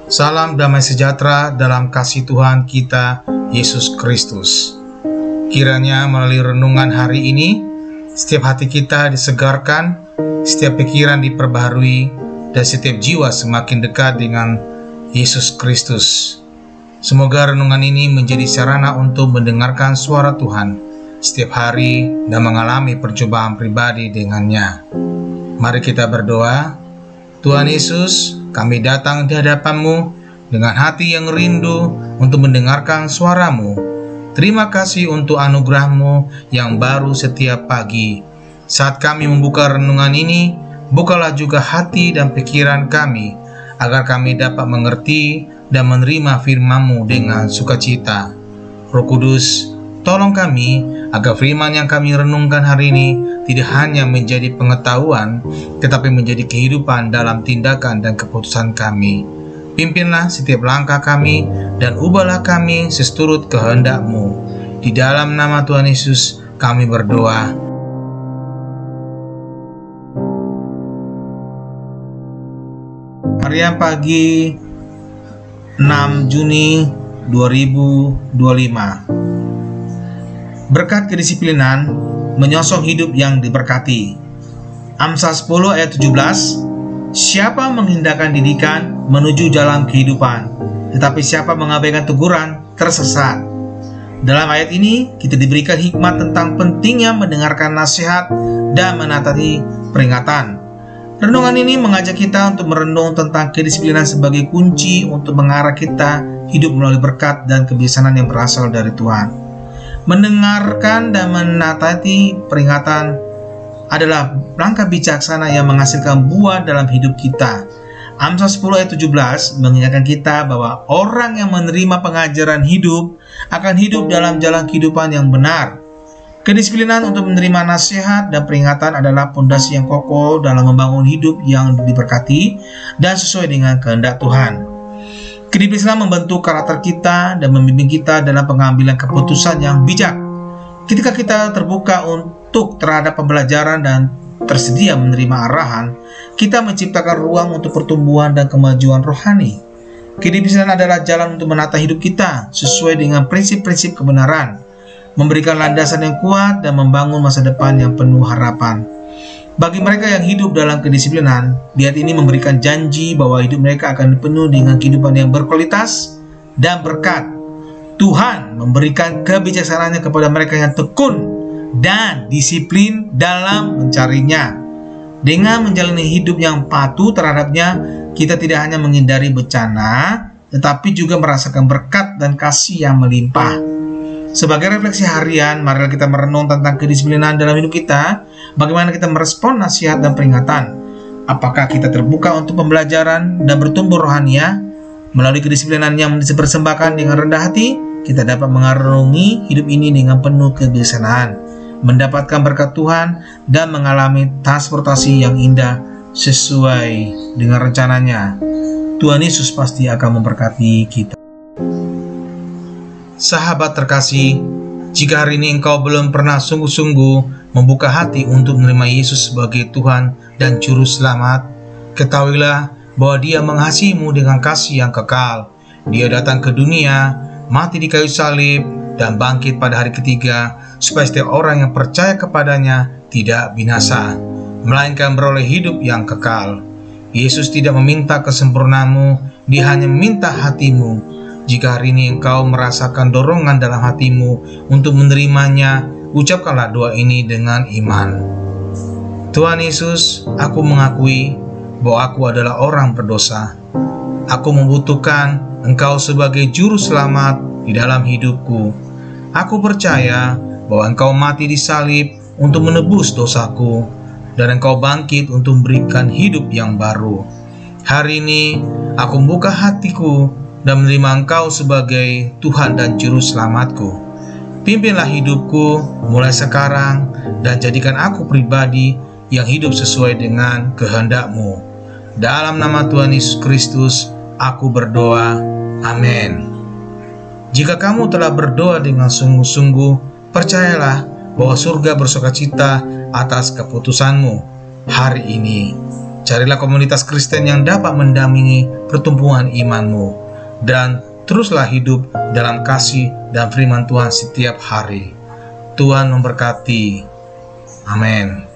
Salam damai sejahtera dalam kasih Tuhan kita, Yesus Kristus. Kiranya melalui renungan hari ini, setiap hati kita disegarkan, setiap pikiran diperbaharui, dan setiap jiwa semakin dekat dengan Yesus Kristus. Semoga renungan ini menjadi sarana untuk mendengarkan suara Tuhan setiap hari dan mengalami percobaan pribadi dengannya. Mari kita berdoa. Tuhan Yesus, kami datang di hadapan-Mu dengan hati yang rindu untuk mendengarkan suara-Mu. Terima kasih untuk anugerah-Mu yang baru setiap pagi. Saat kami membuka renungan ini, bukalah juga hati dan pikiran kami, agar kami dapat mengerti dan menerima firman-Mu dengan sukacita. Roh Kudus, tolong kami agar firman yang kami renungkan hari ini tidak hanya menjadi pengetahuan, tetapi menjadi kehidupan dalam tindakan dan keputusan kami. Pimpinlah setiap langkah kami dan ubahlah kami seturut kehendak-Mu. Di dalam nama Tuhan Yesus kami berdoa. Harian pagi 6 Juni 2025. Berkat kedisiplinan menyongsong hidup yang diberkati. Amsal 10 ayat 17. Siapa menghindarkan didikan menuju jalan kehidupan, tetapi siapa mengabaikan teguran tersesat. Dalam ayat ini kita diberikan hikmat tentang pentingnya mendengarkan nasihat dan menaati peringatan. Renungan ini mengajak kita untuk merenung tentang kedisiplinan sebagai kunci untuk mengarah kita hidup melalui berkat dan kebijaksanaan yang berasal dari Tuhan. Mendengarkan dan menaati peringatan adalah langkah bijaksana yang menghasilkan buah dalam hidup kita. Amsal 10 ayat 17 mengingatkan kita bahwa orang yang menerima pengajaran hidup akan hidup dalam jalan kehidupan yang benar. Kedisiplinan untuk menerima nasihat dan peringatan adalah fondasi yang kokoh dalam membangun hidup yang diberkati dan sesuai dengan kehendak Tuhan. Kedisiplinan membentuk karakter kita dan membimbing kita dalam pengambilan keputusan yang bijak. Ketika kita terbuka untuk terhadap pembelajaran dan tersedia menerima arahan, kita menciptakan ruang untuk pertumbuhan dan kemajuan rohani. Kedisiplinan adalah jalan untuk menata hidup kita sesuai dengan prinsip-prinsip kebenaran, memberikan landasan yang kuat dan membangun masa depan yang penuh harapan. Bagi mereka yang hidup dalam kedisiplinan, ayat ini memberikan janji bahwa hidup mereka akan dipenuhi dengan kehidupan yang berkualitas dan berkat. Tuhan memberikan kebijaksanaannya kepada mereka yang tekun dan disiplin dalam mencarinya. Dengan menjalani hidup yang patuh terhadapnya, kita tidak hanya menghindari bencana, tetapi juga merasakan berkat dan kasih yang melimpah. Sebagai refleksi harian, marilah kita merenung tentang kedisiplinan dalam hidup kita. Bagaimana kita merespon nasihat dan peringatan? Apakah kita terbuka untuk pembelajaran dan bertumbuh rohania? Melalui kedisiplinan yang dipersembahkan dengan rendah hati, kita dapat mengarungi hidup ini dengan penuh kebijaksanaan, mendapatkan berkat Tuhan dan mengalami transportasi yang indah sesuai dengan rencananya. Tuhan Yesus pasti akan memberkati kita. Sahabat terkasih, jika hari ini engkau belum pernah sungguh-sungguh membuka hati untuk menerima Yesus sebagai Tuhan dan Juru Selamat, ketahuilah bahwa Dia mengasihimu dengan kasih yang kekal. Dia datang ke dunia, mati di kayu salib, dan bangkit pada hari ketiga, supaya setiap orang yang percaya kepadanya tidak binasa, melainkan beroleh hidup yang kekal. Yesus tidak meminta kesempurnaanmu, Dia hanya meminta hatimu. Jika hari ini engkau merasakan dorongan dalam hatimu untuk menerimanya, ucapkanlah doa ini dengan iman. Tuhan Yesus, aku mengakui bahwa aku adalah orang berdosa. Aku membutuhkan Engkau sebagai Juru Selamat di dalam hidupku. Aku percaya bahwa Engkau mati di salib untuk menebus dosaku, dan Engkau bangkit untuk memberikan hidup yang baru. Hari ini aku membuka hatiku dan menerima Engkau sebagai Tuhan dan Juru Selamatku. Pimpinlah hidupku mulai sekarang dan jadikan aku pribadi yang hidup sesuai dengan kehendak-Mu. Dalam nama Tuhan Yesus Kristus, aku berdoa. Amin. Jika kamu telah berdoa dengan sungguh-sungguh, percayalah bahwa surga bersukacita atas keputusanmu hari ini. Carilah komunitas Kristen yang dapat mendampingi pertumbuhan imanmu, dan teruslah hidup dalam kasih dan firman Tuhan setiap hari. Tuhan memberkati. Amin.